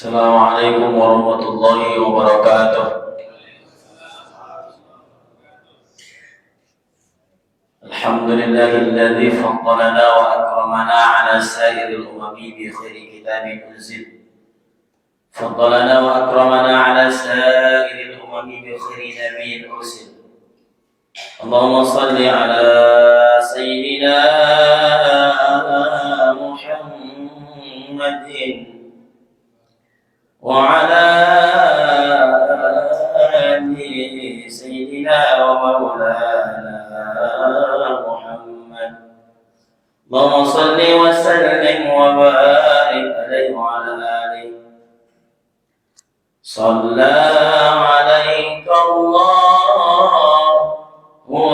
Assalamualaikum warahmatullahi wabarakatuh. Alhamdulillahilladzi faddalana wa akramana ala sairil umami bi khairi kitabin unzil. Faddalana wa akramana ala sairil umami bi khairi nabiyyin ursil. Allahumma salli ala sayyidina Muhammadin وعلى آل سيدنا ومولانا محمد اللهم صل وسلم وبارك عليه وعلى آله صلى عليك الله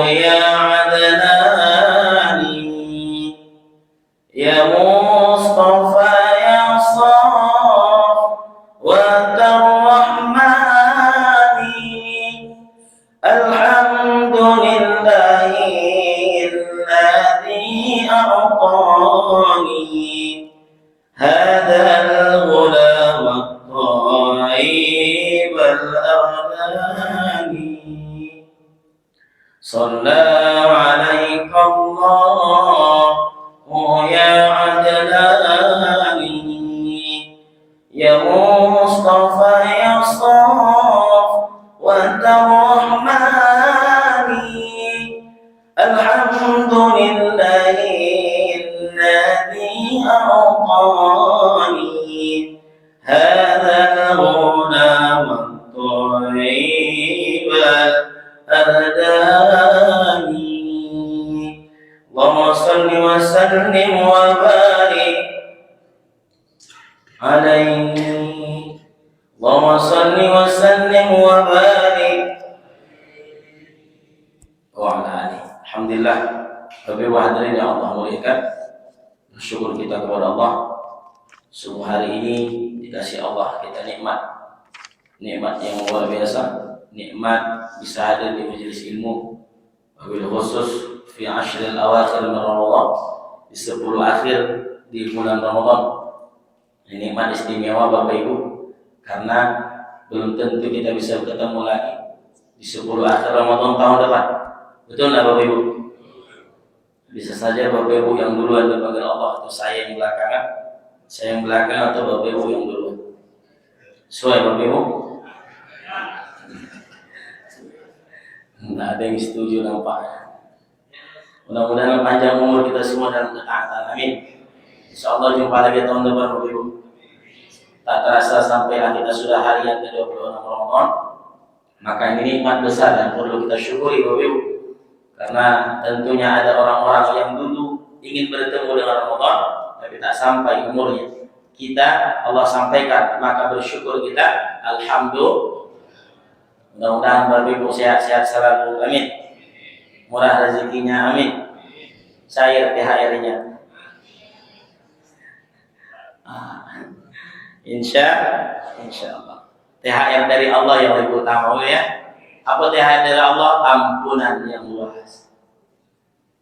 يا عدناني يا مصطفى يا صاف وأنت الرحمن الحمد لله الذي أعطاني هذا الغلام الطيب الأغاني صلى عليك الله يا عدناني يا مصطفى يا صاف وأنت الرحمن الحمد لله الذي أعطاني هذا الغلام الطيب الأهداني اللهم صل وسلم وبارك عليه اللهم صل وسلم وبارك وعلى آله. Alhamdulillah, Bapak Ibu hadirin yang Allah muliakan, bersyukur kita kepada Allah. Sungguh hari ini dikasih Allah kita nikmat yang luar biasa, nikmat bisa hadir di majelis ilmu, wabil khusus fi ashril awakhir min Ramadan, di 10 akhir di bulan Ramadan. Ini nikmat istimewa Bapak Ibu, karena belum tentu kita bisa ketemu lagi di 10 akhir Ramadan tahun depan. Betul nggak Bapak Ibu? Bisa saja Bapak Ibu yang duluan dipanggil Allah, atau saya yang belakangan, atau Bapak Ibu yang duluan. Sesuai Bapak Ibu? Nggak ada yang setuju nampaknya. Mudah-mudahan panjang umur kita semua dalam ketaatan. Amin. InsyaAllah jumpa lagi tahun depan Bapak Ibu. Tak terasa sampailah kita sudah hari yang ke-26 Ramadan. Maka ini nikmat besar dan perlu kita syukuri Bapak Ibu. Karena tentunya ada orang-orang yang dulu ingin bertemu dengan Ramadan tapi tak sampai umurnya. Kita Allah sampaikan, maka bersyukur kita. Alhamdulillah. Mudah-mudahan Bapak Ibu sehat-sehat selalu. Amin. Murah rezekinya. Amin. Cair THR-nya. Insya Allah. THR dari Allah yang lebih utama ya. Apa THR dari Allah? Ampunan yang luas.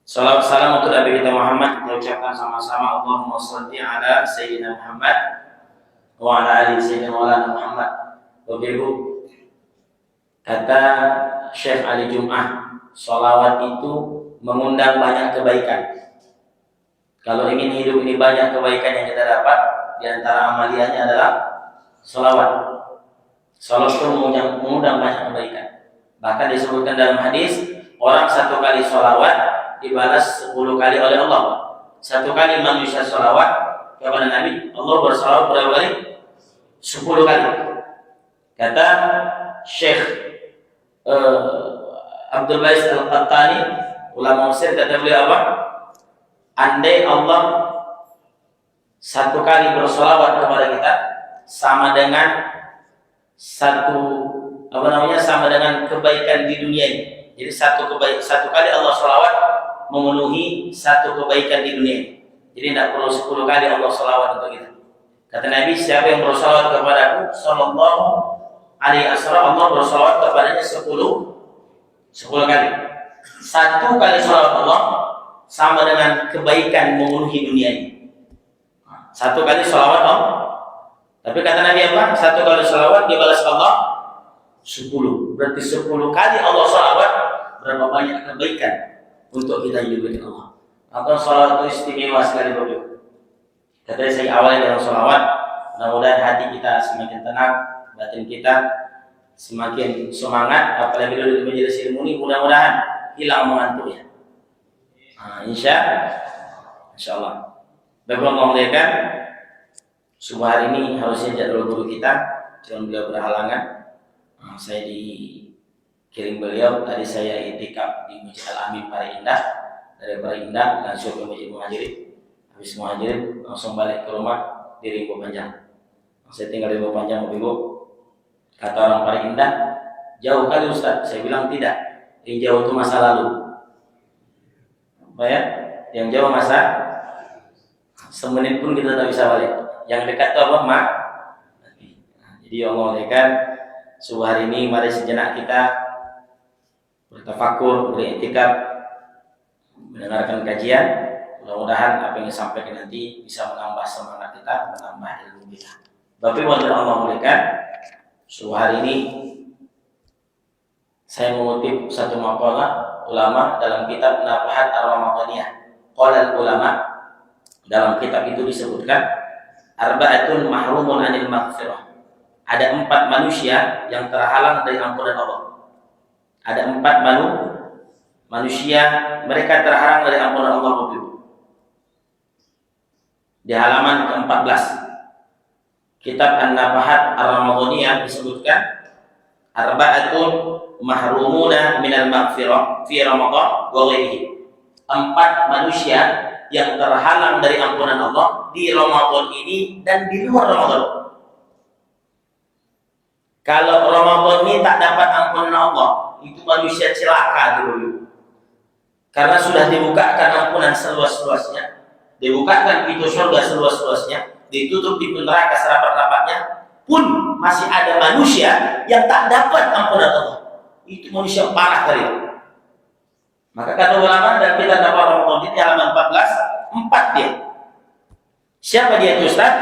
Salawat salam untuk Nabi kita Muhammad, kita ucapkan sama-sama. Allahumma shalli ala Sayyidina Muhammad wa ala ali Sayyidina Muhammad. Bapak Ibu, kata Syekh Ali Jum'ah, salawat itu mengundang banyak kebaikan. Kalau ingin hidup ini banyak kebaikan yang kita dapat, di antara amaliannya adalah salawat. Salawat itu mengundang banyak kebaikan. Bahkan disebutkan dalam hadis, orang 1 kali salawat dibalas 10 kali oleh Allah. 1 kali manusia salawat kepada Nabi, Allah bersalawat berapa kali? 10 kali. Kata Syekh Abdul Bais Al-Qattani, ulama Mesir, kata beliau apa? Andai Allah 1 kali bersolawat kepada kita sama dengan sama dengan kebaikan di dunia ini. Jadi 1 kali Allah solawat memenuhi 1 kebaikan di dunia ini. Jadi tidak perlu 10 kali Allah solawat untuk kita. Kata Nabi, siapa yang bersolawat kepadaku sallallahu alaihi wasallam, Allah bersolawat kepadanya 10 kali. 1 kali solawat Allah sama dengan kebaikan memenuhi dunia ini. 1 kali sholawat Tapi kata Nabi apa? 1 kali salawat dibalas Allah 10. Berarti 10 kali Allah salawat, berapa banyak kebaikan untuk kita diberikan Allah. Atau salawat itu istimewa sekali Bapak. Katanya saya awalnya dengan salawat, mudah-mudahan hati kita semakin tenang, batin kita semakin semangat, apalagi dulu di majelis ilmu ini mudah-mudahan hilang mengantuknya. Insya Allah. Bapak memuliakan, subuh hari ini harusnya jadwal guru kita, cuma beliau berhalangan. Saya dikirim beliau, tadi saya itikaf di Masjid Al-Amin Pare Indah, dari Pare Indah langsung ke Masjid Muhajirin. Habis Muhajirin langsung balik ke rumah di Rimbo Panjang. Saya tinggal di Rimbo Panjang, Ibu. Kata orang Pare Indah, jauh kali Ustaz. Saya bilang tidak, yang jauh itu masa lalu. Apa ya? Yang jauh masa semenit pun kita tak bisa balik. Yang dekat itu apa? Jadi Allah kan subuh hari ini mari sejenak kita bertafakur, beriktikaf, mendengarkan kajian. Mudah-mudahan apa yang disampaikan nanti bisa menambah semangat kita, menambah ilmu kita. Bapak Ibu dan Allah muliakan, subuh hari ini saya mengutip satu maqalah ulama dalam kitab Nafahat Ar-Ramadhaniyah. Qala ulama, dalam kitab itu disebutkan arba'atun mahrumun 'anil maghfirah. Ada 4 manusia yang terhalang dari ampunan Allah. Ada 4 manusia mereka terhalang dari ampunan Allah. Di halaman ke-14 kitab An-Nafahat Ar-Ramadhaniyah disebutkan arba'atun mahrumuna minal maghfirah fi Ramadan wa ghairihi. 4 manusia yang terhalang dari ampunan Allah di Ramadan ini dan di luar Ramadan. Kalau Ramadan ini tak dapat ampunan Allah, itu manusia celaka dulu. Karena sudah dibukakan ampunan seluas-luasnya, dibukakan pintu surga seluas-luasnya, ditutup pintu neraka serapat-rapatnya, pun masih ada manusia yang tak dapat ampunan Allah. Itu manusia parah kali. Maka kata ulama dan kita dapat Ramadan di halaman 14, 4 dia. Siapa dia itu Ustaz?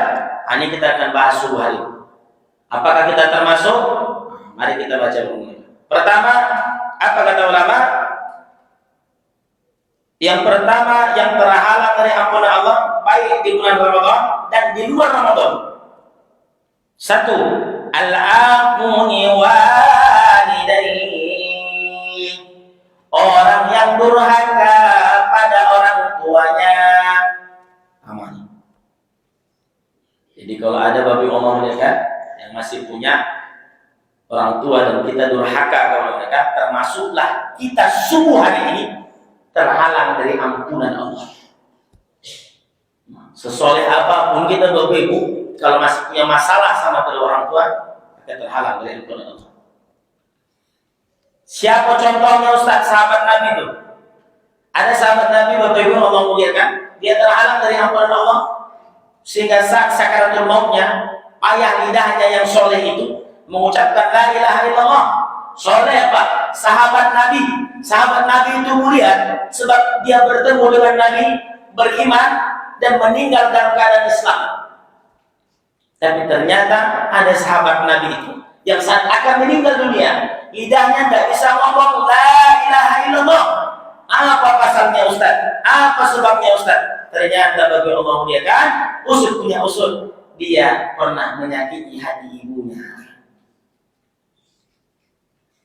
Ini kita akan bahas subuh hari. Apakah kita termasuk? Mari kita baca dulu. Pertama, apa kata ulama? Yang pertama yang terhalang dari ampunan Allah baik di bulan Ramadan dan di luar Ramadan. 1. Al-aquni walidayhi. Orang yang durhaka pada orang tuanya. Aman. Jadi kalau ada babi Allah mereka yang masih punya orang tua dan kita durhaka kepada mereka, termasuklah kita subuh hari ini terhalang dari ampunan Allah. Sesoleh apapun kita bapak ibu, kalau masih punya masalah sama kedua orang tua, kita terhalang dari ampunan Allah. Siapa contohnya Ustaz? Sahabat Nabi itu. Ada sahabat Nabi bapak ibu Allah muliakan, dia terhalang dari ampunan Allah sehingga saat sakaratul mautnya, ayah lidahnya yang soleh itu mengucapkan la ilaha illallah. Soleh apa? Sahabat Nabi. Sahabat Nabi itu mulia sebab dia bertemu dengan Nabi, beriman dan meninggal dalam keadaan Islam. Tapi ternyata ada sahabat Nabi itu yang saat akan meninggal dunia, lidahnya tidak bisa ngomong la ilaha illallah. Apa pasalnya Ustaz? Apa sebabnya Ustaz? Ternyata bagi Allah muliakan, usul punya usul, dia pernah menyakiti hati ibunya.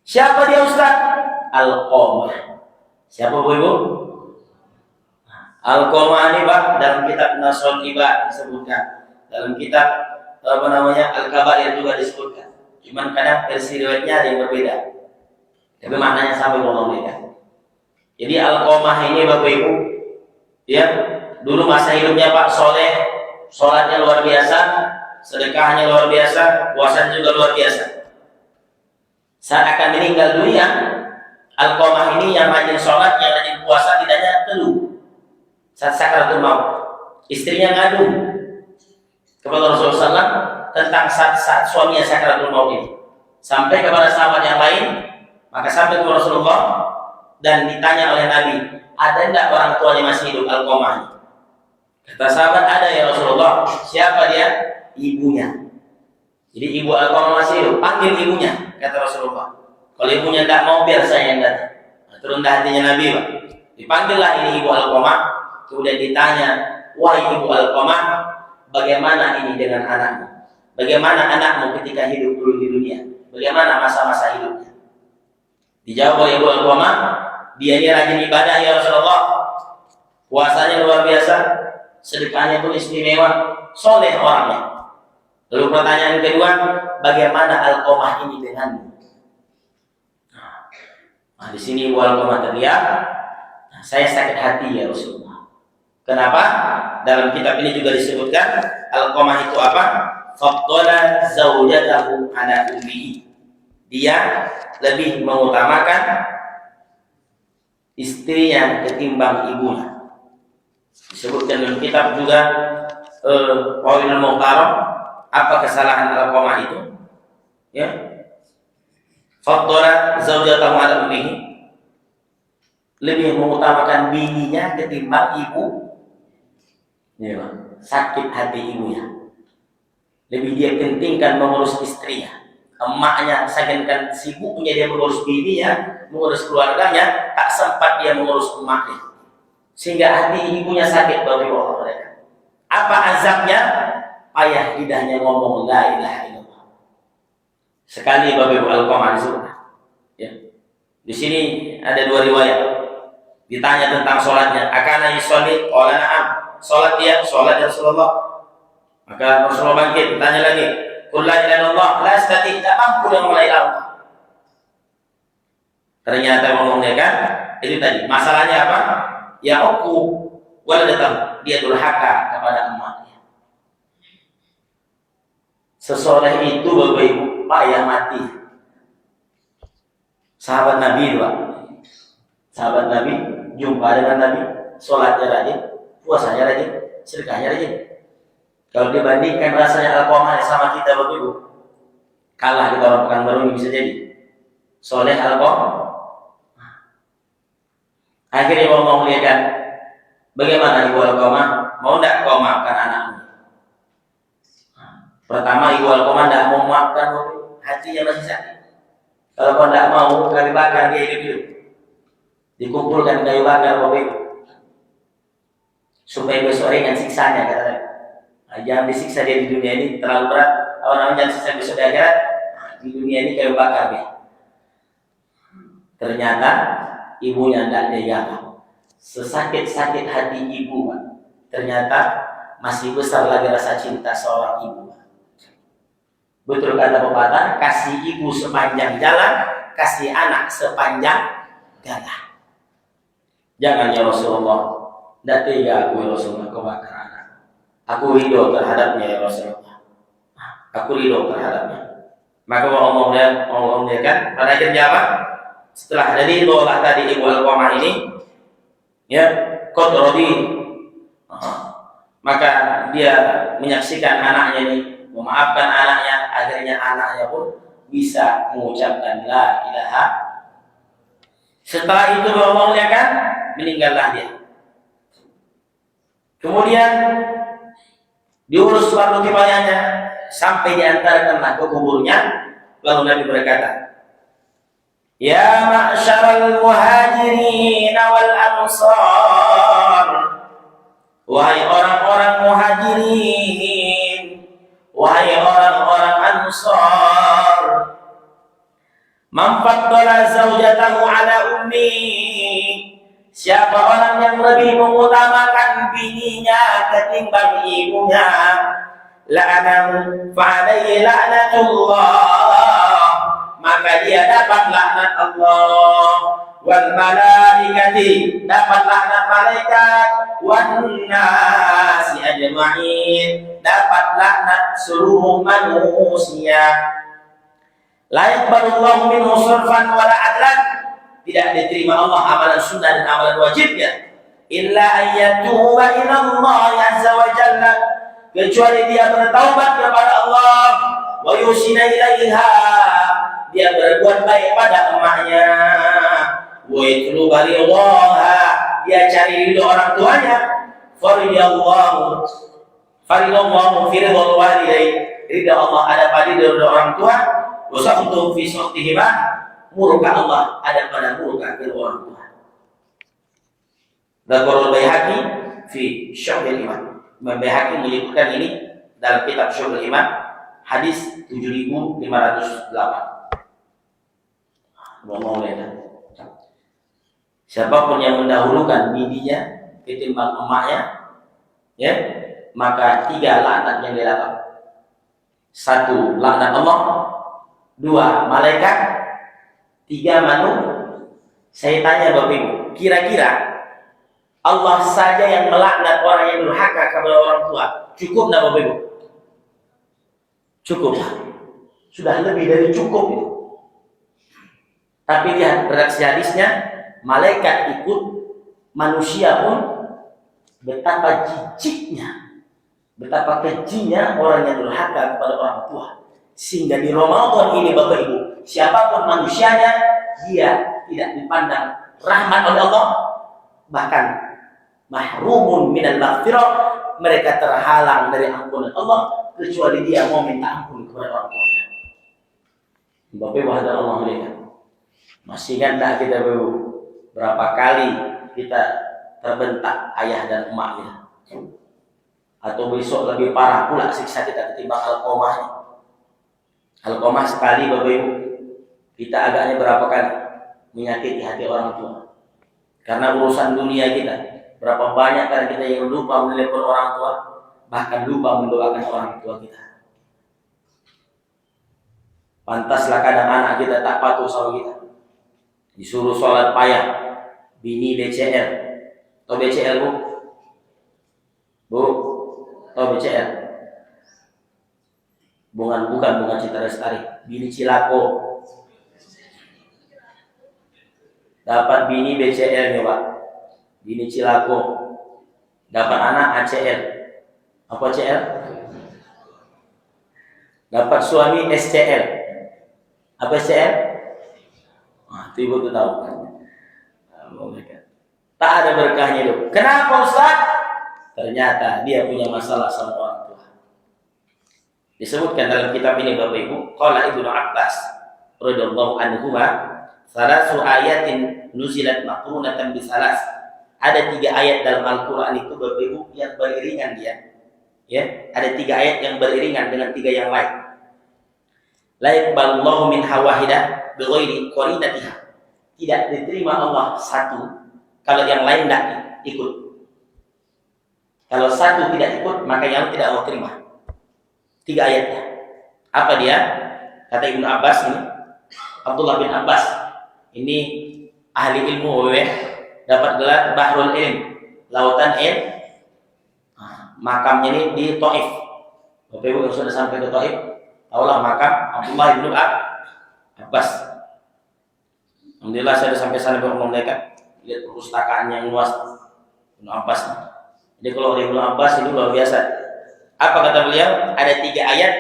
Siapa dia Ustaz? Al-Qamah. Siapa Bu Ibu? Al-Qamah ini Pak, dalam kitab Nasrul Ibad disebutkan, dalam kitab Al-Kabair juga disebutkan. Cuman kadang versi riwayatnya ada yang berbeda, tapi maknanya sama Allah beda. Jadi Al-Qamah ini Bapak Ibu, ya dulu masa hidupnya Pak soleh, sholatnya luar biasa, sedekahnya luar biasa, puasanya juga luar biasa. Saat akan meninggal dunia, Al-Qamah ini yang rajin sholat, yang rajin puasa, tidaknya teluh. Saat sakaratul maut, istrinya ngadu kepada Rasulullah SAW tentang saat suaminya sakaratul maut ini. Sampai kepada sahabat yang lain, maka sampai kepada Rasulullah dan ditanya oleh Nabi, ada tidak orang tuanya masih hidup Al-Qamah? Kata sahabat, ada ya Rasulullah. Siapa dia? Ibunya. Jadi ibu Alqamah masih hidup, panggil ibunya, kata Rasulullah. Kalau ibunya tidak mau, biar saya yang datang. Turun hatinya Nabi, Pak. Dipanggillah ini ibu Alqamah, kemudian ditanya, wahai ibu Alqamah, bagaimana ini dengan anakmu? Bagaimana anakmu ketika hidup dulu di dunia? Bagaimana masa-masa hidupnya? Dijawab oleh ibu Alqamah, dia ini rajin ibadah ya Rasulullah. Puasanya luar biasa, sedekahnya pun istimewa, soleh orangnya. Lalu pertanyaan kedua, bagaimana Alqamah ini denganmu? Nah, di sini ibu Alqamah teriak, saya sakit hati ya Rasulullah. Kenapa? Dalam kitab ini juga disebutkan Alqamah itu apa? Faddala zawjatahu ala ummihi. Dia lebih mengutamakan istrinya ketimbang ibunya. Disebutkan dalam kitab juga Qaulul Muhtaram, apa kesalahan Alqamah itu? Ya. Faddala zawjatahu ala ummihi, lebih mengutamakan bininya ketimbang ibu. Ya, sakit hati ibunya. Lebih dia pentingkan mengurus istrinya. Emaknya sakinkan sibuknya dia mengurus bininya, mengurus keluarganya, tak sempat dia mengurus emaknya. Sehingga hati ibunya sakit bagi Allah mereka. Apa azabnya? Payah lidahnya ngomong la ilaha illallah. Sekali Bapak Ibu Alqamah di surga. Ya. Di sini ada dua riwayat. Ditanya tentang sholatnya, akana yusolli? Qala na'am. Sholat dia, sholat Rasulullah. Maka Rasulullah bangkit, ditanya lagi, qul la ilaha illallah, la astati, tidak mampu dengan la ilaha illallah. Ternyata ngomongnya kan, itu tadi. Masalahnya apa? Ya aku waladatahu, dia durhaka kepada emaknya. Sesoleh itu Bapak Ibu payah mati. Sahabat Nabi itu, Pak. Sahabat Nabi jumpa dengan Nabi, sholatnya rajin, puasanya rajin, sedekahnya rajin. Kalau dibandingkan rasanya Alqamah sama kita Bapak Ibu, kalah kita orang Pekanbaru ini bisa jadi. Soleh Alqamah. Akhirnya mau melihatkan bagaimana ibu Alqamah, mau tidak kau maafkan anakmu? Pertama ibu Alqamah tidak mau maafkan, hatinya masih sakit. Kalau kau tidak mau, kayu bakar dia hidup-hidup. Dikumpulkan kayu bakar Bapak Ibu, supaya besok ringan siksanya, katanya. Nah, jangan disiksa dia di dunia ini terlalu berat. Orang jangan siksa besok di akhirat. Di dunia ini kayu bakar dia. Ternyata ibunya tidak dijaga. Sesakit-sakit hati ibu, ternyata masih besar lagi rasa cinta seorang ibu. Betul kata pepatah, kasih ibu sepanjang jalan, kasih anak sepanjang jalan. Jangan ya Rasulullah, tidak tega aku ya Rasulullah kau bakar anak. Aku ridho terhadapnya ya Rasulullah. Aku ridho terhadapnya. Maka Allah kan pada akhirnya apa? Setelah dari doa tadi ibu Alqamah ini, ya, qadradi, maka dia menyaksikan anaknya ini, memaafkan anaknya, akhirnya anaknya pun bisa mengucapkan la ilaha. Setelah itu Allah kan meninggallah dia. Kemudian diurus fardu kifayahnya sampai diantarkanlah ke kuburnya. Lalu Nabi berkata, ya ma'syaral muhajirin wal ansar, wahai orang-orang muhajirin, wahai orang-orang ansar, man faddala zawjatahu ala ummi, siapa orang yang lebih mengutamakan bininya ketimbang ibunya, la'anahu fa'alaihi la'natullah, maka dia dapat laknat Allah, wal malaikati, dapat laknat malaikat, wan nasi ajma'in, dapat laknat seluruh manusia. La yaqbalullahu minhu surfan wala adlan, tidak diterima Allah amalan sunnah dan amalan wajibnya, illa ayyatuba ila Allah azza wa jalla, kecuali dia bertaubat kepada Allah, wa yusina ilaiha, dia berbuat baik pada emaknya, wa yatlu baridaha, dia cari ridho orang tuanya, faridallahu fi ridhal walidain, ridha Allah ada pada ridha orang tua, wa sakhtu fi sakhtihima, murka Allah ada pada murka kedua orang tua. Dzakarul Baihaqi fi Syu'bil Iman. Imam Baihaqi menyebutkan ini dalam kitab Syu'bil Iman hadis 7508. Siapapun yang mendahulukan bibinya ketimbang emaknya, ya, maka 3 laknat yang dia dapat. 1 laknat Allah, 2 malaikat, 3 manusia. Saya tanya Bapak Ibu, kira-kira Allah saja yang melaknat orang yang durhaka kepada orang tua, cukup enggak Bapak Ibu? Cukup. Sudah lebih dari cukup itu. Tapi lihat redaksi hadisnya, malaikat ikut, manusia pun betapa jijiknya, betapa kejinya orang yang durhaka kepada orang tua. Sehingga di Ramadan ini Bapak Ibu, siapapun manusianya, dia tidak dipandang rahmat oleh Allah, bahkan mahrumun minal maghfirah, mereka terhalang dari ampunan Allah kecuali dia mau minta ampun kepada orang tuanya. Bapak Ibu hadirin Allah muliakan. Masih ingat tak kita berapa kali kita terbentak ayah dan emaknya? Atau besok lebih parah pula siksa kita ketimbang alqomah. Alqomah sekali Bapak Ibu, kita agaknya berapa kali menyakiti hati orang tua karena urusan dunia kita. Berapa banyak kali kita yang lupa menelepon orang tua, bahkan lupa mendoakan orang tua kita. Pantaslah kadang anak kita tak patuh sama kita, disuruh sholat payah, bini BCL. Tahu BCL Bu? Bu? Tahu BCL? Bukan Citra Lestari, bini Cilako. Dapat bini BCL nya Pak, bini Cilako. Dapat anak ACL. Apa CL? Dapat suami SCL. Apa SCL? Itu Ibu tuh tahu kan? Tak ada berkahnya itu. Kenapa Ustaz? Ternyata dia punya masalah sama orang tua. Disebutkan dalam kitab ini Bapak Ibu, qala Ibnu Abbas radhiyallahu anhu, salasu ayatin nuzilat maqrunatan bi salas. Ada 3 ayat dalam Al-Qur'an itu Bapak Ibu yang beriringan dia. Ya, ada 3 ayat yang beriringan dengan 3 yang lain. La yaqbalullahu min hawahidah bighairi qarinatiha. Tidak diterima Allah satu kalau yang lain tidak ikut. Kalau satu tidak ikut, maka yang tidak Allah terima. 3 ayatnya. Apa dia? Kata Ibnu Abbas ini, Abdullah bin Abbas ini ahli ilmu, dapat gelar Bahrul Ilm, lautan ilm. Makamnya ini di Taif. Bapak Ibu yang sudah sampai ke Taif, tahulah makam Abdullah bin Abbas. Alhamdulillah saya sudah sampai sana berumur mereka. Lihat perpustakaan yang luas Ibnu Abbas. Jadi kalau Ibnu Abbas itu luar biasa. Apa kata beliau? Ada 3 ayat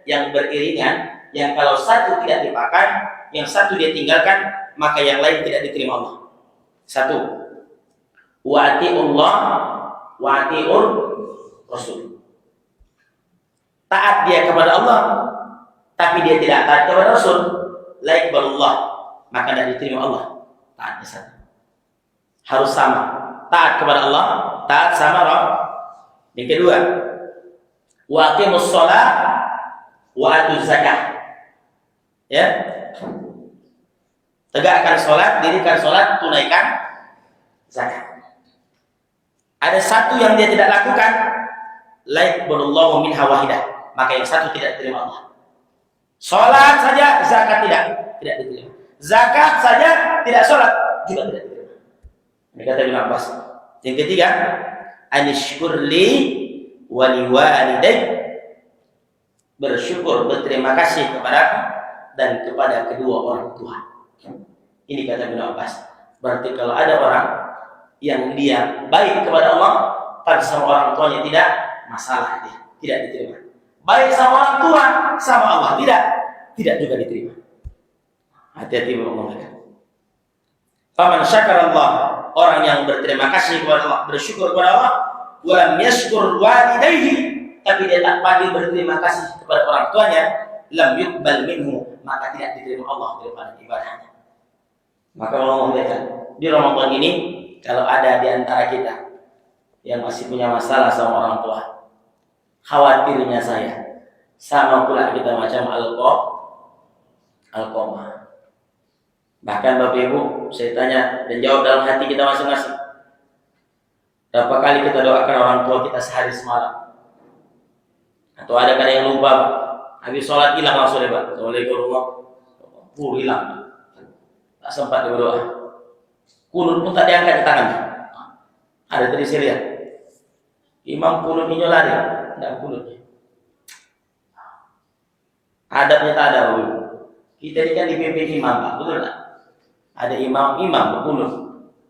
yang beriringan, yang kalau satu tidak dipakai, yang satu dia tinggalkan, maka yang lain tidak diterima Allah. 1. Wa ati'ullah wa ati'ur Rasul. Taat dia kepada Allah, tapi dia tidak taat kepada Rasul, la yaqbalullah, maka tidak diterima Allah. Taatnya satu. Harus sama. Taat kepada Allah, taat sama Rabb. Yang kedua, wa aqimus shalah wa atuz zakah. Ya. Tegakkan salat, dirikan salat, tunaikan zakat. Ada satu yang dia tidak lakukan, la yaqbalullahu min hawahidah, maka yang satu tidak diterima Allah. Salat saja, zakat tidak diterima. Zakat saja tidak salat juga tidak diterima. Ini kata Ibnu Abbas. Yang ketiga, anishkurli wa liwalidayk, bersyukur, berterima kasih kepadaku dan kepada kedua orang tua. Ini kata Ibnu Abbas. Berarti kalau ada orang yang dia baik kepada Allah, tapi sama orang tuanya tidak, masalah dia, tidak diterima. Baik sama orang tua, sama Allah tidak juga diterima. Hati-hati mengomongkan. Faman syakara Allah, orang yang berterima kasih kepada Allah, bersyukur kepada Allah, wa lam yashkur walidayhi, tapi dia tak pandai berterima kasih kepada orang tuanya, lam yuqbal minhu, maka tidak diterima Allah daripada ibadahnya. Maka Allah mengatakan di Ramadan ini, kalau ada di antara kita yang masih punya masalah sama orang tua, khawatirnya saya sama pula kita macam Alqamah. Bahkan Bapak Ibu, saya tanya dan jawab dalam hati kita masing-masing. Berapa kali kita doakan orang tua kita sehari semalam? Atau ada kadang yang lupa, Pak. Habis sholat hilang langsung deh, Pak. Assalamualaikum warahmatullahi hilang. Tak sempat dia berdoa. Kunut pun tak diangkat di tangan. Ada tadi saya lihat. Imam kunut ini lari, tidak kunutnya. Adabnya tak ada, Bapak. Kita ini kan dipimpin imam, Pak. Betul tak? Ada imam berkunut.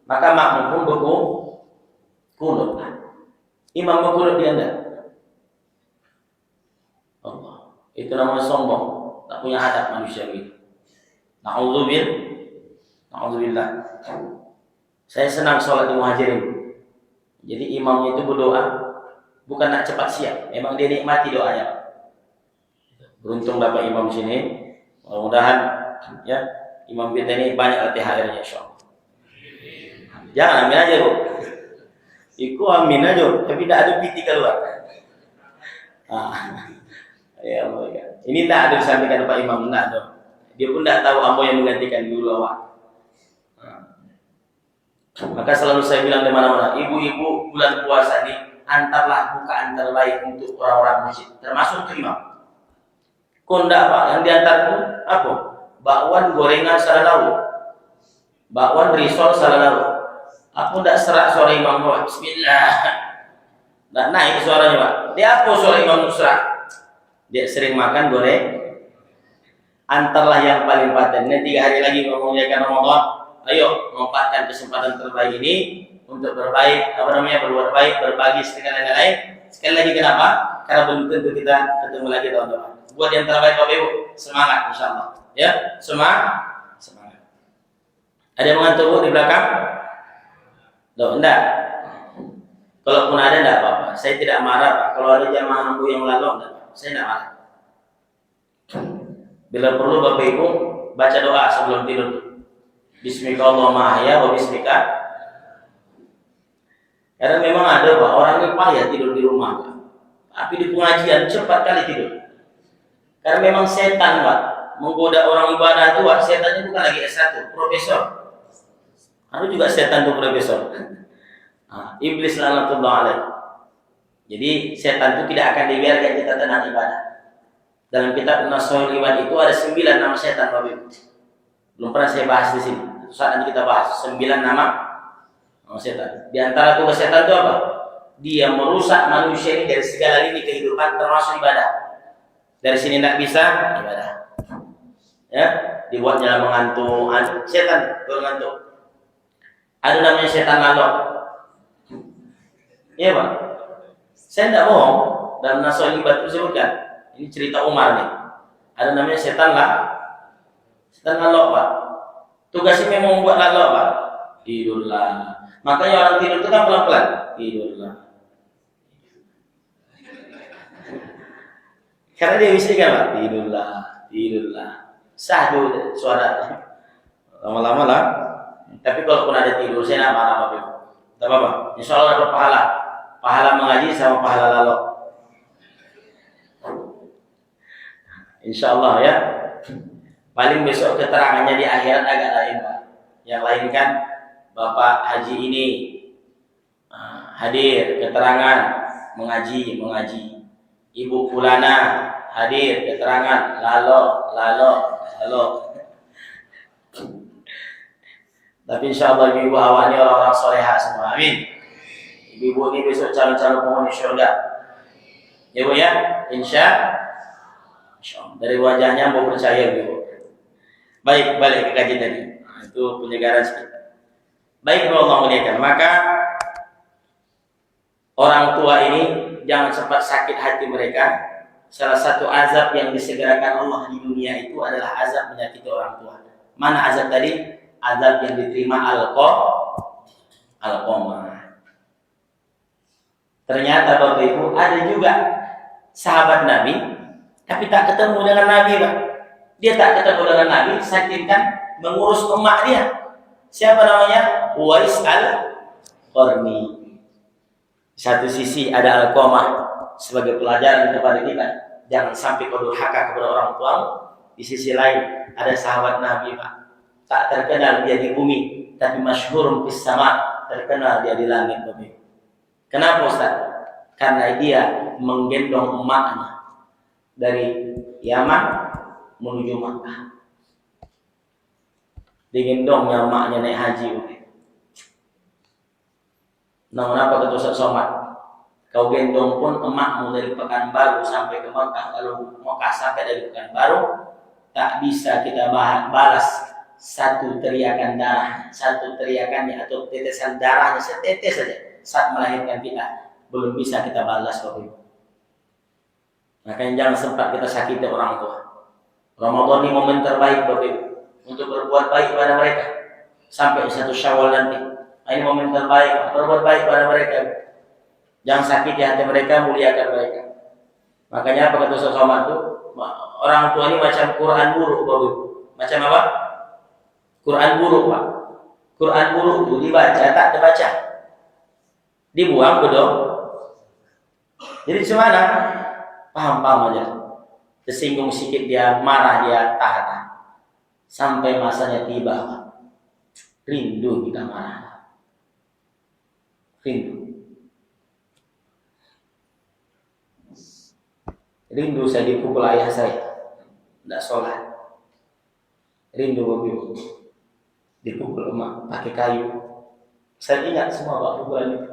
Maka makmum pun berkunut. Imam berkunut dia enggak. Allah. Itu namanya sombong. Tak punya adab manusia gitu. Na'udzubillah. Saya senang sholat di Muhajirin. Jadi imamnya itu berdoa bukan nak cepat siap, memang dia nikmati doanya. Beruntung dapat imam sini. Mudah-mudahan ya imam kita ini banyak THR-nya insyaallah. Jangan amin aja, Bu. Iku amin aja, tapi tidak ada piti keluar. Ya Allah ya. Ini tak ada disampaikan Pak Imam, enggak ada. Dia pun tidak tahu apa yang menggantikan dulu awak. Maka selalu saya bilang di mana-mana, ibu-ibu bulan puasa ini antarlah bukaan terbaik untuk orang-orang masjid, termasuk untuk imam. Kondak Pak, yang diantar itu apa? Bakwan gorengan salah lauk, bakwan risol salah lauk. Aku tidak serak suara imam Pak. Bismillah. Tidak naik suaranya Pak. Dia apa suara imam serak? Dia sering makan goreng. Antarlah yang paling paten. Ini 3 hari lagi mengerjakan Ramadan. Ayo memanfaatkan kesempatan terbaik ini untuk berbaik, berbuat baik, berbagi dengan yang lain. Sekali lagi kenapa? Karena belum tentu kita ketemu lagi tahun depan. Buat yang terbaik Bapak Ibu, semangat insyaallah. Ya, semangat. Ada yang mengantuk di belakang? Loh, enggak. Kalaupun ada enggak apa-apa. Saya tidak marah Pak. Kalau ada jamaah yang melalui enggak, saya enggak marah. Bila perlu Bapak Ibu baca doa sebelum tidur. Bismillahirrahmanirrahim wa bismika. Karena memang ada Pak, orang ini payah tidur di rumah Pak. Tapi di pengajian cepat kali tidur. Karena memang setan Pak menggoda orang ibadah itu Pak. Setannya bukan lagi S1, profesor. Ada juga setan itu profesor. Iblis laknatullah alaih. Jadi setan itu tidak akan dibiarkan kita tenang ibadah. Dalam kitab Nashul Ibad itu ada 9 nama setan Bapak Ibu. Belum pernah saya bahas di sini. Saat nanti kita bahas 9 nama setan. Di antara tugas setan itu apa? Dia merusak manusia ini dari segala lini kehidupan termasuk ibadah. Dari sini tidak bisa ibadah. Ya, dibuat jalan mengantuk. Setan mengantuk. Ada namanya setan lalok. Iya Pak. Saya tidak bohong. Dalam Nashul Ibad disebutkan. Ini cerita Umar nih. Ada namanya setan lalok Pak. Tugasnya memang membuat lalok Pak. Tidurlah. Makanya orang tidur itu kan pelan-pelan. Tidurlah. Karena dia bisikan Pak. Tidurlah. Sahdu suara. Lama-lama lah. Tapi kalaupun ada tidur, saya tidak marah Bapak Ibu. Tak apa-apa. Insya Allah dapat pahala. Pahala mengaji sama pahala lalok. Insya Allah ya. Paling besok keterangannya di akhirat agak lain Pak. Yang lain kan Bapak Haji ini hadir keterangan mengaji. Ibu Fulana hadir keterangan lalo. Tapi insya Allah ibu awak ini orang-orang soleha semua. Amin. Ibu ini besok calon-calon penghuni syurga. Ya Bu ya. Insya Allah. Dari wajahnya mau percaya Bu. Baik, balik ke kajian tadi. Itu penyegaran sedikit. Baik, Allah muliakan. Maka orang tua ini jangan sempat sakit hati mereka. Salah satu azab yang disegerakan Allah di dunia itu adalah azab menyakiti orang tua. Mana azab tadi? Azab yang diterima Al-Qamah. Ternyata Bapak Ibu ada juga sahabat Nabi, tapi tak ketemu dengan Nabi, Pak. Dia tak ketemu dengan Nabi, saking kan mengurus emak dia. Siapa namanya? Uwais al-Qarni. Satu sisi ada Al-Qamah sebagai pelajaran kepada kita, jangan sampai kau durhaka kepada orang tuamu. Di sisi lain ada sahabat Nabi, Pak. Tak terkenal dia di bumi, tapi masyhur fis sama, terkenal dia di langit, Bapak. Kenapa, Ustaz? Karena dia menggendong emaknya dari Yaman menuju Makkah. Digendongnya emaknya naik haji, Bapak. Namun apa kata Ustaz Somad? Kau gendong pun emakmu dari Pekanbaru sampai ke Makkah, lalu Makkah sampai dari Pekanbaru, tak bisa kita balas satu teriakan darah, satu teriakannya atau tetesan darahnya setetes saja saat melahirkan kita, belum bisa kita balas, Bapak Ibu. Makanya jangan sempat kita sakiti orang tua. Ramadan ini momen terbaik, Bapak Ibu, untuk berbuat baik pada mereka sampai 1 Syawal nanti. Ini momen terbaik, berbuat baik pada mereka. Jangan sakiti hati mereka, muliakan mereka. Makanya apa kata Ustaz Somad itu? Orang tua ini macam Quran buruk, Bapak Ibu. Macam apa? Quran buruk, Pak. Quran buruk itu dibaca tak terbaca, dibuang betul. Jadi gimana? Paham aja. Tersinggung sedikit dia, marah dia, tahan. Sampai masanya tiba, Pak. Rindu kita marah. Rindu saya dipukul ayah saya, tidak sholat. Rindu Bapak, dipukul emak pakai kayu. Saya ingat semua Pak pukulan itu.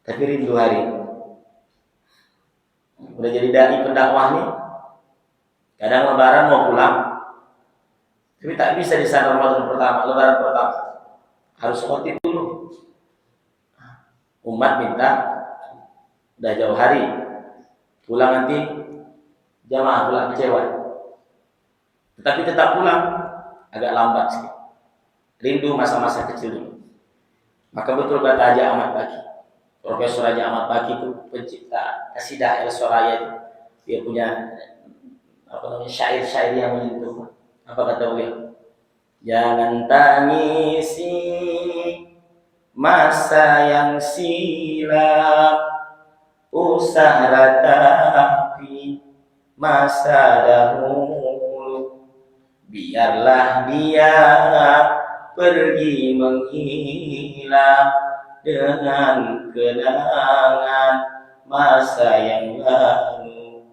Tapi rindu hari ini. Udah jadi dai pendakwah nih. Kadang lebaran mau pulang, tapi tak bisa di sana Ramadan pertama, lebaran pertama. Harus khotib dulu. Umat minta, udah jauh hari, pulang nanti jamaah pulang kecewa. Tetapi tetap pulang, agak lambat sih. Rindu masa-masa kecil dulu. Maka betul kata Haji Ahmad Baqi, Profesor Haji Ahmad Baqi itu pencipta Qasidah El Soraya itu. Dia punya syair-syair yang menyentuh. Apa kata beliau? Jangan tangisi masa yang silam, usah ratapi masa dahulu. Biarlah dia pergi menghilang dengan kenangan masa yang lalu.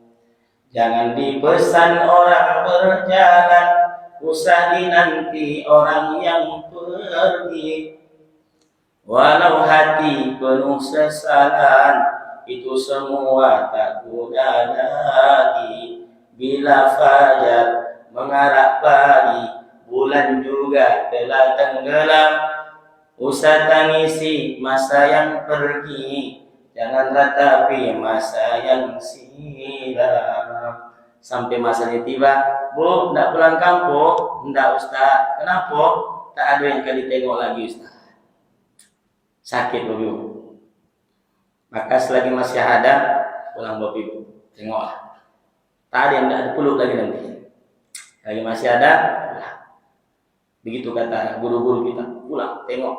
Jangan dipesan orang berjalan, usah dinanti orang yang pergi. Walau hati penuh sesalan, itu semua tak guna lagi. Bila fajar mengarah pagi, bulan juga telah tenggelam. Usah tangisi masa yang pergi, jangan ratapi masa yang silam. Sampai masanya tiba, Bu, tidak pulang kampung? Tidak, Ustaz. Kenapa? Tak ada yang kali tengok lagi, Ustaz. Sakit, Bapak Ibu. Maka selagi masih ada, pulang Bapak Ibu, tengoklah. Tak ada yang tidak dipeluk lagi nanti. Lagi masih ada, pulang. Begitu kata guru-guru kita, pulang, tengok.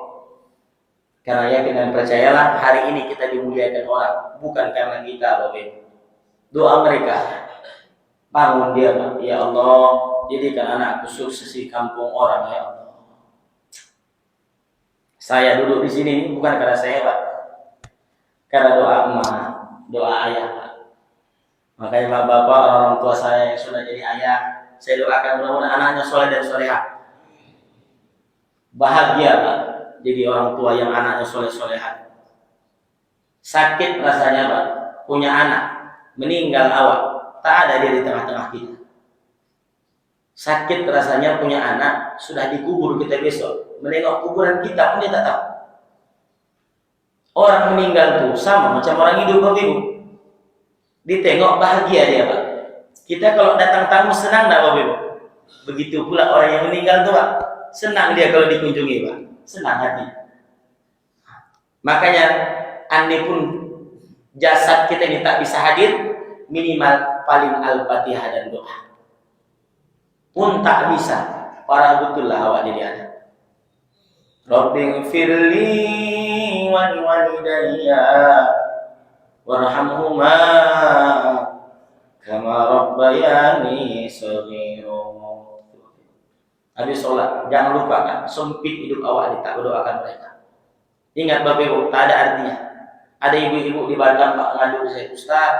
Karena yakin dan percayalah, hari ini kita dimuliakan orang, bukan karena kita, Bapak Ibu. Doa mereka, bangun dia, Pak. Ya Allah, jadikan anakku sukses di kampung orang, ya Allah. Saya duduk di sini bukan karena saya, Pak. Karena doa emak, doa ayah, Pak. Makanya bapak-bapak, orang tua saya yang sudah jadi ayah, saya doakan mudah-mudahan anaknya soleh dan solehah. Bahagia, Pak, jadi orang tua yang anaknya soleh-solehah. Sakit rasanya, Pak, punya anak meninggal awal, tak ada dia di tengah-tengah kita. Sakit rasanya punya anak sudah dikubur kita besok, menengok kuburan kita pun dia tak tahu. Orang meninggal tuh sama macam orang hidup, Bapak Ibu. Ditengok bahagia dia, Pak. Kita kalau datang tamu senang enggak, Bapak Ibu? Begitu pula orang yang meninggal tuh, Pak. Senang dia kalau dikunjungi, Pak. Senang hati. Makanya andai pun jasad kita ini tak bisa hadir, minimal paling Al-Fatihah dan doa. Pun tak bisa, parah betul lah awak jadi anak. Rabbighfirli wa liwalidayya warhamhuma kama rabbayani shaghira. Habis sholat, jangan lupakan sempit hidup awak tak berdoakan mereka. Ingat Bapak Ibu, tak ada artinya. Ada ibu-ibu di Batam Pak ngadu saya, Ustaz,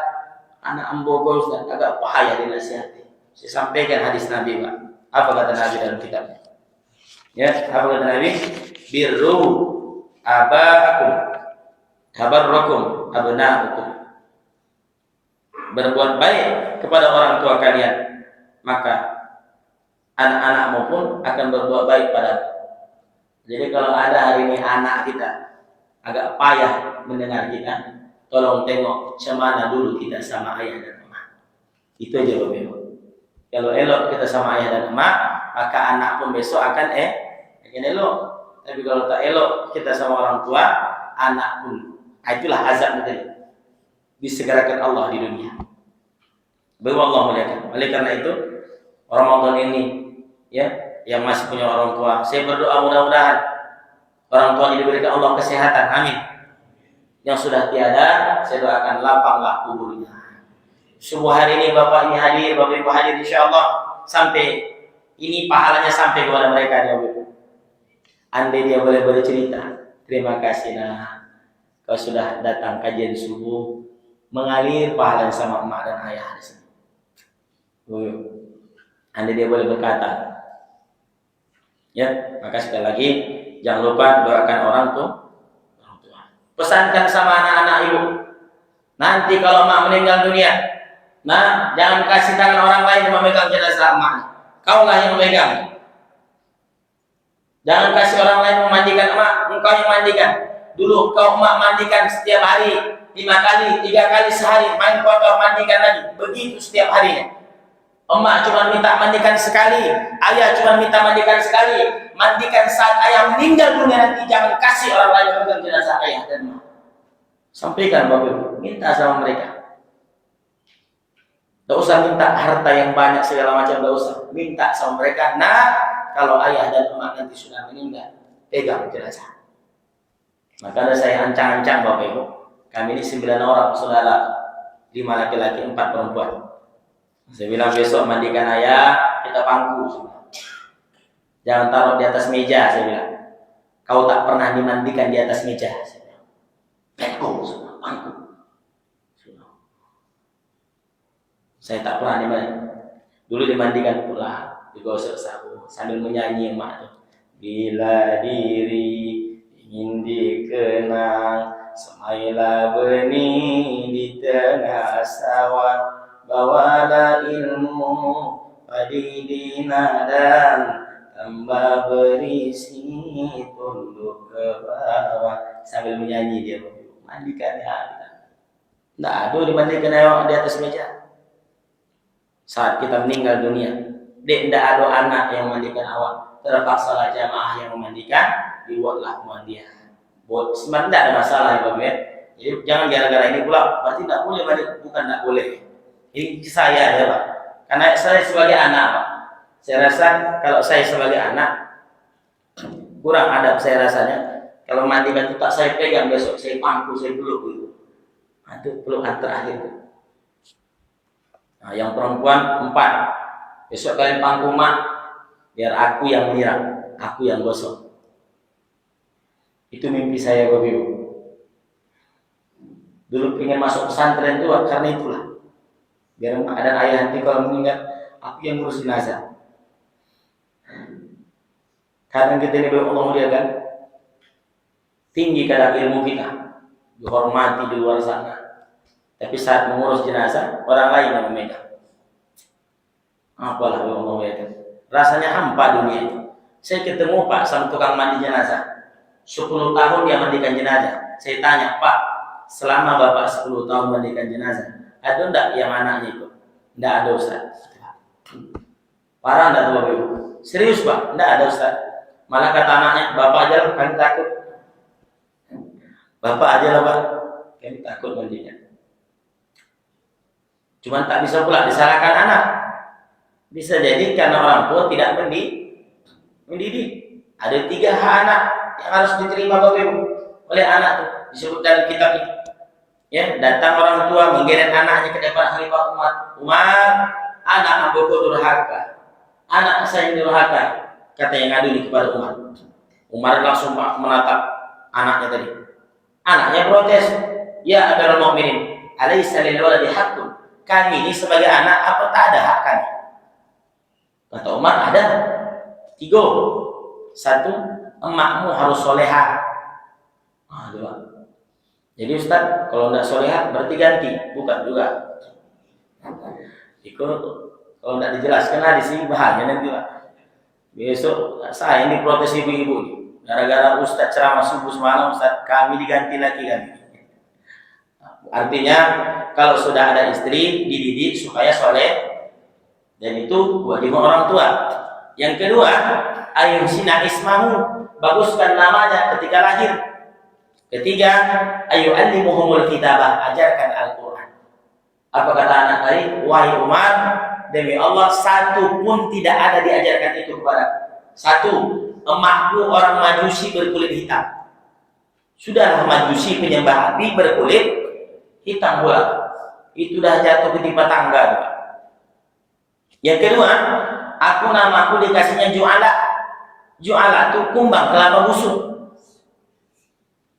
anak ambogo Ustaz, agak payah dinasihati. Saya sampaikan hadis Nabi Pak. Apa kata Nabi dalam kitabnya? Ya, apa kata Nabi? Birru abaakum tabarrakum abna'ukum. Berbuat baik kepada orang tua kalian, maka anak-anakmu pun akan berbuat baik padamu. Jadi kalau ada hari ini anak kita agak payah mendengar kita, tolong tengok cemana dulu kita sama ayah dan emak. Itu aja Bapak Ibu. Kalau elok kita sama ayah dan emak, maka anak pun besok akan elok. Tapi kalau tak elok kita sama orang tua, anak pun itulah azab tadi. Disegerakan Allah di dunia. Baru Allah muliakan. Oleh karena itu Ramadan ini ya, yang masih punya orang tua, saya berdoa mudah-mudahan orang tua diberikan Allah kesehatan. Amin. Yang sudah tiada, saya doakan lapanglah kuburnya. Subuh hari ini Bapak ini hadir, Bapak Ibu hadir insyaallah, sampai ini pahalanya sampai kepada mereka ya Bapak Ibu. Andai dia boleh bercerita, terima kasih nak, kau sudah datang kajian subuh, mengalir pahala sama emak dan ayah di sini. Andai dia boleh berkata, ya, maka sekali lagi jangan lupa doakan orang tua. Pesankan sama anak-anak ibu, nanti kalau emak meninggal dunia, nah jangan kasih tangan orang lain yang memegang jenazah emak. Kaulah yang memegang. Jangan kasih orang lain memandikan emak, engkau yang mandikan. Dulu kau emak mandikan setiap hari 5 kali, 3 kali sehari, main kotor mandikan lagi, begitu setiap harinya. Emak cuma minta mandikan sekali, ayah cuma minta mandikan sekali. Mandikan saat ayah meninggal dunia nanti, jangan kasih orang lain memegang jenazah ayah dan emak. Sampaikan Bapak Ibu, minta sama mereka. Tidak usah minta harta yang banyak segala macam, tidak usah. Minta sama mereka, nah kalau ayah dan emak nanti sudah meninggal, pegang jenazah. Maka ada saya ancang-ancang Bapak Ibu, kami ini 9 orang saudara, 5 laki-laki, 4 perempuan. Saya bilang besok mandikan ayah, kita pangku semua. Jangan taruh di atas meja, saya bilang. Kau tak pernah dimandikan di atas meja, saya bilang. Pekong semua, pangku. Saya tak pernah dimandikan. Dulu dimandikan pula, digosok sapu sambil menyanyi emak tuh. Bila diri ingin dikenang, semailah benih di tengah sawah. Bawalah ilmu padidina dan tambah berisi tunduk ke bawah. Sambil menyanyi dia, mandikan ya. Tidak ada dimandikan di atas meja. Saat kita meninggal dunia, tidak ada anak yang memandikan awak. Terpaksalah jamaah yang memandikan, dibuatlah pemandian. Sebenarnya tidak ada masalah ya Bapak. Jadi jangan gara-gara ini pula, berarti tidak boleh mandi. Bukan tidak boleh. Ini saya ya Pak. Karena saya sebagai anak Pak. Saya rasa kalau saya sebagai anak kurang adab saya rasanya. Kalau mandikan itu tak saya pegang besok, saya pangku, saya peluk gitu. Itu pelukan terakhir. Nah, yang perempuan 4. Besok kalian pangku mak, biar aku yang menyiram, aku yang gosok. Itu mimpi saya Bapak Ibu. Dulu ingin masuk pesantren itu karena itulah. Biar ada ayah nanti kalau meninggal, aku yang ngurus jenazah. Karena kita ini Allah muliakan, tinggi kadar ilmu kita, dihormati di luar sana. Tapi saat mengurus jenazah, orang lain yang memegang. Apalah Allah muliakan. Rasanya hampa dunia itu. Saya ketemu Pak sama tukang mandi jenazah. 10 tahun dia mandikan jenazah. Saya tanya, Pak, selama Bapak 10 tahun mandikan jenazah, ada enggak yang anaknya itu? Enggak ada Ustaz. Parah enggak tuh Bapak Ibu? Serius Pak? Enggak ada Ustaz. Malah kata anaknya, Bapak aja lah, kami takut. Bapak aja lah Pak, kami takut mandinya. Cuma tak bisa pula disalahkan anak. Bisa jadi karena orang tua tidak mendidik. Ada 3 hak anak yang harus diterima Bapak Ibu oleh anak tuh, disebut dalam kitab ini. Ya, datang orang tua menggeret anaknya ke depan Khalifah Umar. Umar, anak amboku durhaka. Anak saya durhaka. Kata yang ngadu ini kepada Umar. Umar langsung menatap anaknya tadi. Anaknya protes. Ya Amirul Mukminin, alaisa lil waladi haqqun? Kami ini sebagai anak apa tak ada hak kami? Kata Umar, ada. 3. 1, emakmu harus soleha. Nah, 2. Jadi Ustaz, kalau tidak soleha berarti ganti, bukan juga. Ikut kalau tidak dijelaskan di sini bahaya nanti Pak. Besok saya ini protes ibu-ibu gara-gara Ustaz ceramah subuh semalam, Ustaz kami diganti lagi kan. Artinya kalau sudah ada istri dididik supaya soleh, dan itu kewajiban orang tua. Yang kedua, ayuhsina ismahu, baguskan namanya ketika lahir. Ketiga, ayu'allimuhumul kitabah, ajarkan Al-Quran. Apa kata anak tadi? Wahai Umar, demi Allah, 1 pun tidak ada diajarkan itu kepada. 1, emakku orang Majusi berkulit hitam. Sudahlah Majusi penyembah api berkulit hitam pula. Itu dah jatuh ke timpa tangga. Yang kedua, namaku dikasihnya Ju'ala. Ju'ala itu kumbang kelapa busuk.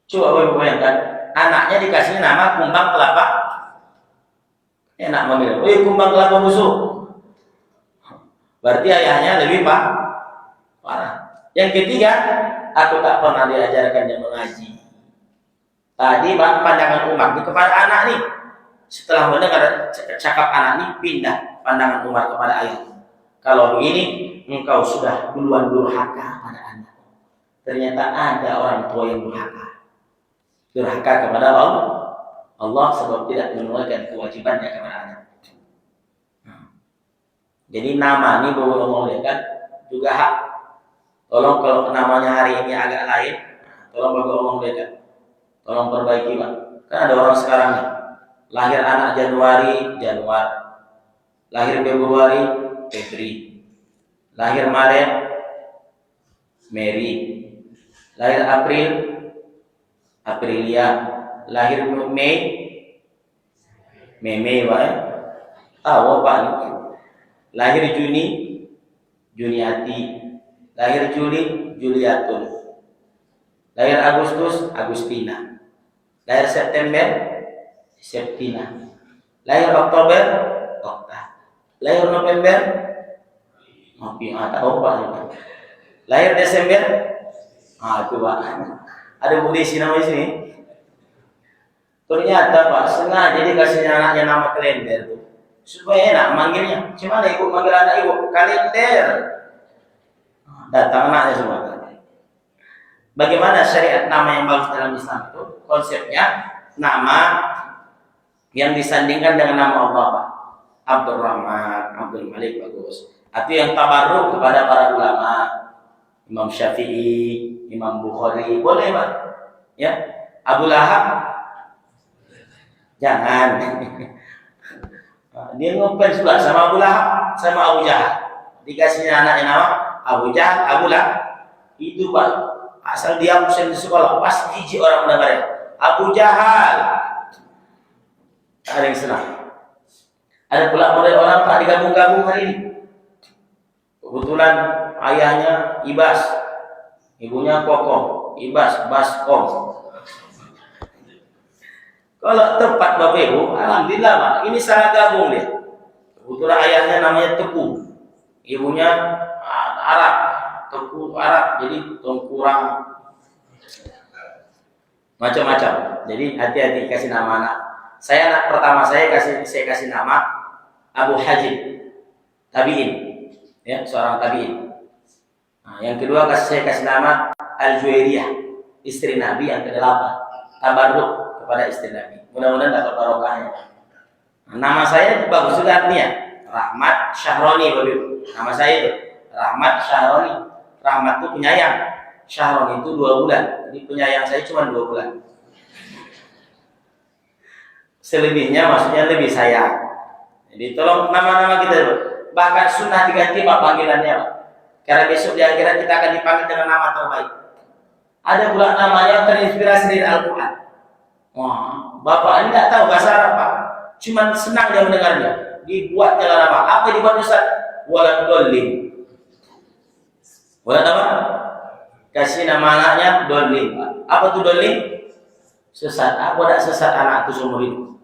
Coba bayangkan, anaknya dikasih nama kumbang kelapa. Enak manggil, kumbang kelapa busuk. Berarti ayahnya lebih parah. Yang ketiga, aku tak pernah diajarkannya mengaji. Tadi pandangan Umar di kepada anak nih. Setelah mendengar cakap anak nih, pindah pandangan Umar kepada ayah. Kalau begini, engkau sudah duluan durhaka pada anak. Ternyata ada orang tua yang durhaka. Durhaka kepada Allah sebab tidak menunaikan kewajibannya kepada anak. Jadi nama ini boleh ngomong kan juga hak. Tolong kalau namanya hari ini agak lain, tolong Bapak ngomong kan. Tolong perbaiki Pak. Kan ada orang sekarang nih, lahir anak Januari, lahir Februari, Febri, lahir Maret, Mary, lahir April, Aprilia, lahir Mei, Mei Pak. Tahu Pak nih. Lahir Juni, Juniati, lahir Juli, Juliatun, lahir Agustus, Agustina, lahir September, Septina, lahir Oktober, Okta, lahir November, tahu Pak. Lahir Desember, itu Pak. Ada Bu Desi nama sini. Ternyata Pak sengaja dikasih anaknya nama kalender tuh. Supaya enak manggilnya. Gimana ibu manggil anak ibu? Kalender. Datang anaknya semua. Bagaimana syariat nama yang bagus dalam Islam itu? Konsepnya nama yang disandingkan dengan nama Allah Pak. Abdul Rahman, Abdul Malik bagus. Atau yang tabarruk kepada para ulama, Imam Syafi'i, Imam Bukhari, boleh Pak. Ya, Abu Lahab, jangan. Dia ngefans pula sama Abu Lahab, sama Abu Jahal. Dikasihnya anaknya nama Abu Jahal, Abu Lahab. Itu Pak, asal dia absen di sekolah, pasti jijik orang mendengarnya. Abu Jahal. Ada yang senang. Ada pula model orang Pak digabung-gabung hari ini. Kebetulan ayahnya Ibas, ibunya Kokom, Ibas, Baskom. Kalau tepat Bapak Ibu, alhamdulillah Pak, ini salah gabung dia. Kebetulan ayahnya namanya Teku, ibunya Arab, Teku Arab, jadi kurang macam-macam. Jadi hati-hati kasih nama anak. Saya anak pertama saya kasih nama Abu Hajib, tabiin, ya seorang tabiin. Nah, yang kedua saya kasih nama Al-Juwairiyah, istri Nabi yang ke-8, tabarruk kepada istri Nabi. Mudah-mudahan dapat barokahnya. Nama saya bagus juga artinya, Rahmat Syahroni Bapak. Nama saya itu Rahmat Syahroni. Rahmat itu penyayang, Syahroni itu 2 bulan. Jadi penyayang saya cuma 2 bulan. Selebihnya maksudnya lebih sayang. Jadi tolong nama-nama kita dulu. Bahkan sunnah diganti Pak panggilannya Pak. Karena besok di akhirat kita akan dipanggil dengan nama terbaik. Ada pula namanya terinspirasi dari Al-Quran. Wah, Bapak ini tidak tahu bahasa Arab Pak. Cuma senang dia mendengarnya. Dibuat jalan nama. Apa yang dibuat Ustaz? Walad Dolin. Walad apa? Kasih nama anaknya Dolin Pak. Apa tuh Dolin? Sesat. Aku tidak sesat anak itu seumur hidup.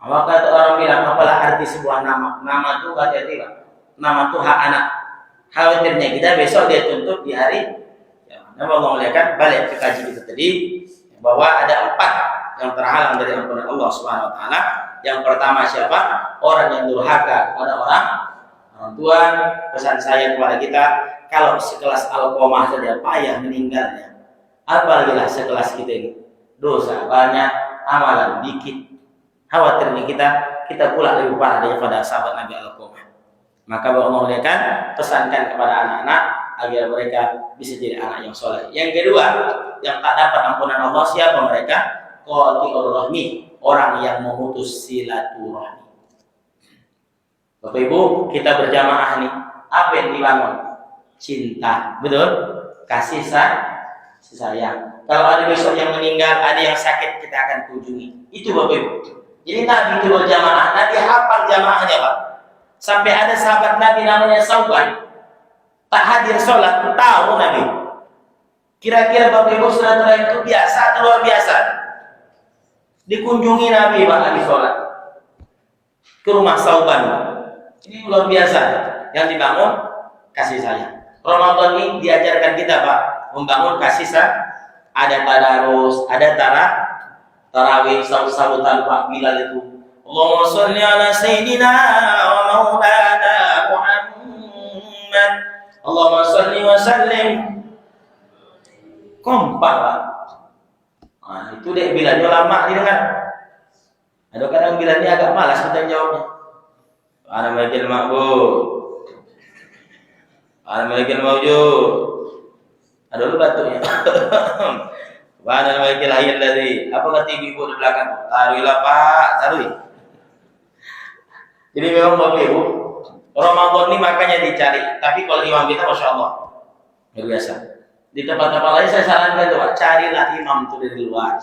Maka orang bilang apalah arti sebuah nama? Nama itu hati-hati Pak. Nama itu hak anak. Khawatirnya kita besok dia tuntut di hari kiamat. Allah melihatkan balik ke kaji kita tadi bahwa ada 4 yang terhalang dari ampunan Allah Subhanahu wa taala. Yang pertama siapa? Orang yang durhaka kepada orang tua. Pesan saya kepada kita, kalau sekelas Alqamah saja payah meninggalnya, apalagi lah sekelas kita ini. Dosa banyak, amalan dikit. Khawatirnya kita pula lebih parah daripada sahabat Nabi Alqamah. Maka Allah melihatkan, pesankan kepada anak-anak agar mereka bisa jadi anak yang soleh. Yang kedua, yang tak dapat ampunan Allah siapa mereka? Qati'ur rahmi, orang yang memutus silaturahmi. Bapak Ibu, kita berjamaah nih. Apa yang dibangun? Cinta, betul? Kasih sayang. Kalau ada besok yang meninggal, ada yang sakit, kita akan kunjungi. Itu Bapak Ibu. Jadi Nabi itu berjamaah, Nabi hafal jamaahnya Pak. Sampai ada sahabat Nabi namanya Sauban, tak hadir sholat, tahu Nabi. Kira-kira Bapak Ibu silaturahmi itu biasa atau luar biasa? Dikunjungi Nabi Pak lagi sholat ke rumah Sauban. Ini luar biasa. Yang dibangun kasih sayang. Ramadan ini diajarkan kita Pak membangun kasih sayang. Ada tadarus, ada tarawih, saut-sautan Pak Bilal itu. Allahumma sholli ala sayyidina wa maulana Muhammad. Allahumma sholli wa sallim. Kompak Pak. Nah, itu deh Bilalnya lama didengar. Ada kadang Bilalnya agak malas kita jawabnya. Ana malikil ma'bud. Ana malikil mawjud. Ada lu batuknya. Wa ana malikil hayyul ladzi. Apa kata ibu di belakang? Taruhilah Pak, taruhi. Jadi memang Bapak Ibu, Ramadan ini makanya dicari. Tapi kalau imam kita Masya Allah luar biasa. Di tempat-tempat lain saya sarankan tuh Pak, carilah imam itu dari luar.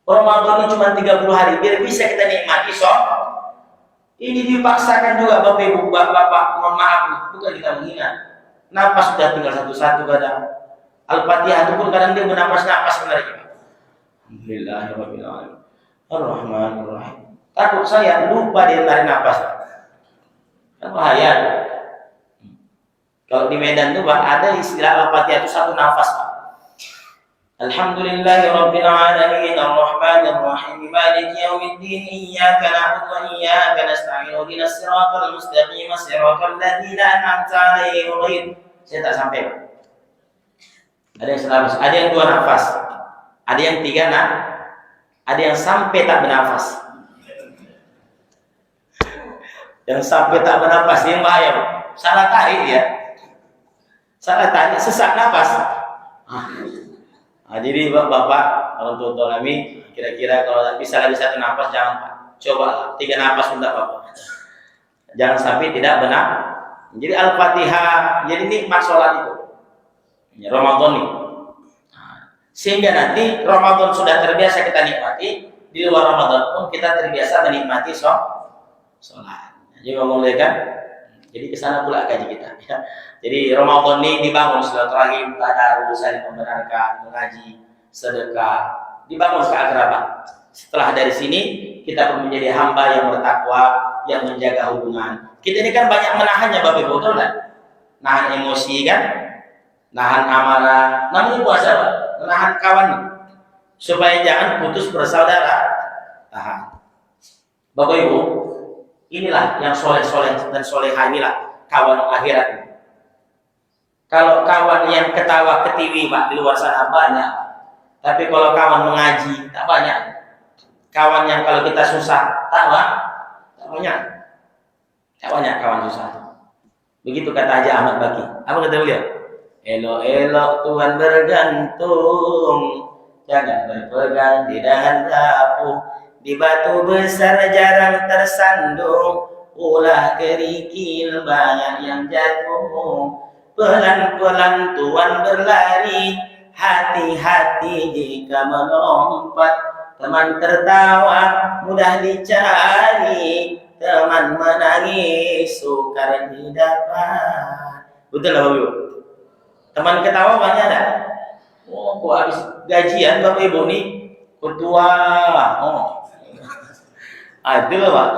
Ramadan ini cuma 30 hari, biar bisa kita nikmati Ini dipaksakan juga Bapak Ibu, Bapak, mohon maaf, bukan kita menghina. Napas sudah tinggal satu-satu kadang. Al-Fatihah itu pun kadang dia bernapas-napas sebenarnya. Alhamdulillahirabbil alamin. Ar-Rahmanir Rahim. Takut saya lupa dia tarik napas. Kan bahaya. Kalau di Medan itu Pak, ada istilah Al-Fatihah itu satu nafas Pak. Alhamdulillahirabbil alamin arrahmanir rahim maliki yaumiddin iyyaka na'budu wa iyyaka nasta'in ihdinas siratal mustaqim siratal ladzina an'amta 'alaihim. Saya tak sampai Pak. Ada yang senafas, ada yang 2 nafas. Ada yang 3 ada yang sampai tak bernafas. Yang sampai tak bernafas yang bahaya Pak. Salah tarik ya. Salah tarik sesak nafas. Nah, jadi Bapak, orang tua kami, kira-kira kalau tak bisa lagi 1 nafas jangan Pak. Coba 3 nafas pun tak apa-apa. Jangan sampai tidak benar. Jadi Al-Fatihah, jadi nikmat sholat itu. Ramadan nih. Sehingga nanti Ramadan sudah terbiasa kita nikmati, di luar Ramadan pun kita terbiasa menikmati sholat. Jadi ngomong kan, jadi kesana pula kaji kita. Ya. Jadi Ramadan ini dibangun silaturahim, tadarus, saling membenarkan, mengaji, sedekah, dibangun keakraban. Setelah dari sini kita pun menjadi hamba yang bertakwa, yang menjaga hubungan. Kita ini kan banyak menahannya Bapak Ibu, betul kan? Nahan emosi kan, nahan amarah, namanya puasa Pak, menahan kawan supaya jangan putus bersaudara. Tahan. Bapak Ibu, inilah yang soleh-soleh dan soleha, inilah kawan akhirat. Kalau kawan yang ketawa ketiwi Pak di luar sana banyak, tapi kalau kawan mengaji tak banyak. Kawan yang kalau kita susah tak banyak. Tak banyak kawan susah. Begitu kata Haji Ahmad Baki. Apa kata beliau? Elok-elok Tuhan bergantung, jangan berpegang di dahan rapuh. Di batu besar jarang tersandung, ulah kerikil banyak yang jatuh. Pelan-pelan tuan berlari, hati-hati jika melompat. Teman tertawa mudah dicari, teman menangis sukar didapat. Betul lah Bapak Ibu? Teman ketawa banyak ada? Oh, kok habis gajian Bapak Ibu nih? Ketua. Oh. Ada Pak.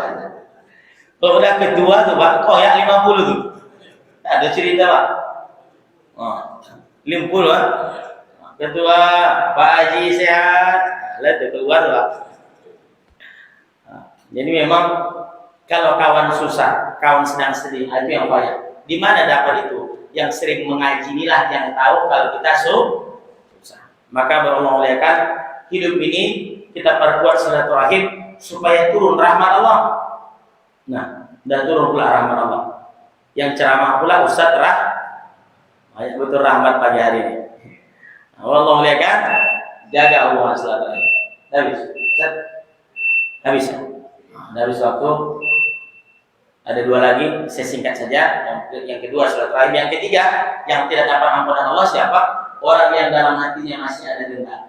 Kalau udah ketua tuh Pak, koyak 50 tuh. Ada cerita Pak. Oh, 50 Pak. Ketua Pak Haji sehat. Lah itu keluar Pak. Jadi memang kalau kawan susah, kawan sedang sedih, itu yang bahaya. Di mana dapat itu? Yang sering mengaji inilah yang tahu kalau kita susah. Maka Allah muliakan, hidup ini kita perkuat silaturahim supaya turun rahmat Allah. Nah, dan turun pula rahmat Allah. Yang ceramah pula Ustaz banyak betul rahmat pagi hari ini. Allah muliakan, jaga hubungan silaturahim. Habis, Ustaz. Habis. Habis waktu. Ada 2 lagi, saya singkat saja. Yang kedua silaturahim, yang ketiga yang tidak dapat ampunan Allah siapa? Orang yang dalam hatinya masih ada dendam.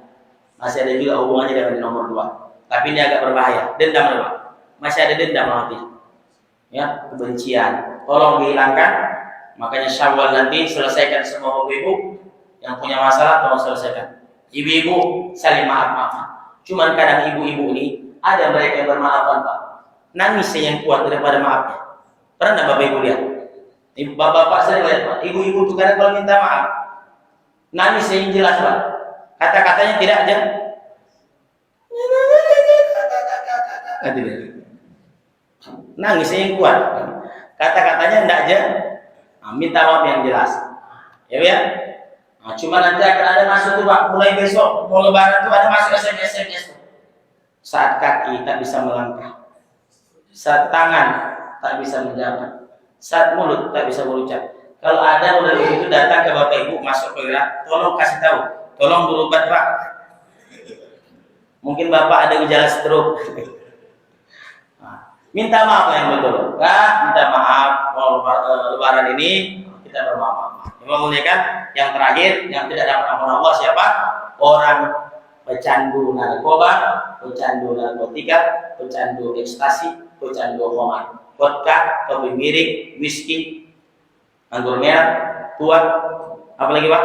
Masih ada juga hubungannya dengan nomor 2. Tapi ini agak berbahaya. Dendam apa? Masih ada dendam hati. Ya, kebencian. Tolong dihilangkan. Makanya Syawal nanti selesaikan semua ibu yang punya masalah, tolong selesaikan. Ibu-ibu saling maaf-maafan. Cuman kadang ibu-ibu ini ada mereka yang bermaafan Pak. Nangisnya yang kuat daripada maafnya. Pernah enggak Bapak Ibu lihat? Bapak sering lihat Pak. Ibu-ibu itu kadang kalau minta maaf, nangisnya yang jelas Pak. Kata-katanya tidak aja. Nangisnya yang kuat. Kata-katanya enggak aja. Minta maaf yang jelas. Ya ya. Nah, cuma nanti akan ada masuk tuh Pak, mulai besok mau lebaran tuh ada masuk SMS. Saat kaki tak bisa melangkah, saat tangan tak bisa menjabat, saat mulut tak bisa berucap. Kalau ada udah begitu datang ke Bapak Ibu masuk ke wilayah, tolong kasih tahu, tolong berobat Pak. Mungkin Bapak ada gejala stroke. Minta maaf yang betul. Minta maaf kalau lebaran ini kita bermaaf. Yang muliakan, yang terakhir yang tidak dapat ampunan Allah siapa? Orang pecandu narkoba, pecandu narkotika, pecandu ekstasi, pecandu homer, vodka, kopi miring, whisky, anggur merah, tua, apa lagi Pak?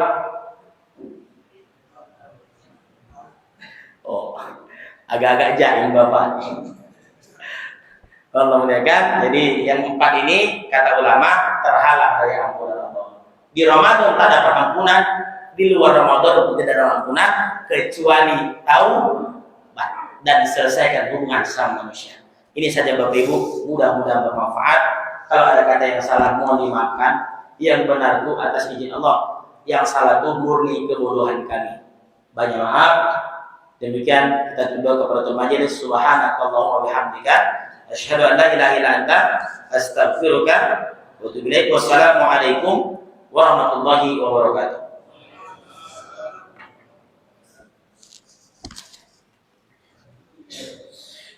Oh, agak-agak jaim Bapak. Allah muliakan. Jadi yang 4 ini kata ulama terhalang dari ampunan Allah. Di Ramadan tak dapat ampunan, di luar Ramadan tidak ada ampunan kecuali taubat dan selesaikan hubungan sama manusia. Ini saja Bapak Ibu, mudah-mudahan bermanfaat. Kalau ada kata yang salah mohon dimaafkan. Yang benar itu atas izin Allah, yang salah itu murni kebodohan kami. Banyak maaf. Demikian kita tunduk kepada majelis. Subhanakallahumma wa bihamdika asyhadu an la ilaha illa anta astaghfiruka wa atubu ilaik. Wassalamualaikum warahmatullahi wabarakatuh.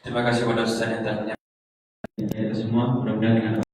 Terima kasih kepada Ustaz yang telah menyampaikan semua. Mudah-mudahan dengan